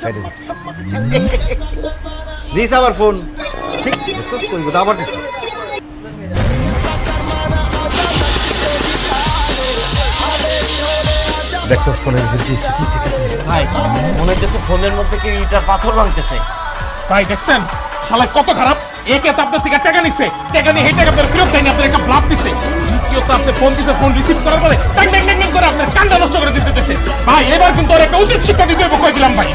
কাইটে this this আবার phone ঠিক কইব আবার দিস দেখতো ফোনের ভিতরে কি শিখেছে ভাই মনে হচ্ছে ফোনের মধ্যে কি ইটার পাথর ভাঙতেছে। ভাই দেখছেন শালা কত খারাপ, একে তো আপনার থেকে টাকা নিছে, টাকা নিয়ে এই টাকা আপনার ফেরত দেয়নি, আপনার একটা ব্লাফ দিছে। দ্বিতীয়ত আপনি ফোন দিছে, ফোন রিসিভ করার পরে ট্যাং ট্যাং ট্যাং করে আপনার কান্না নষ্ট করে দিতে চাইছে। ভাই এবার কিন্তু ওর একটা উচিত শিক্ষা দিতে হবে কই দিলাম ভাই।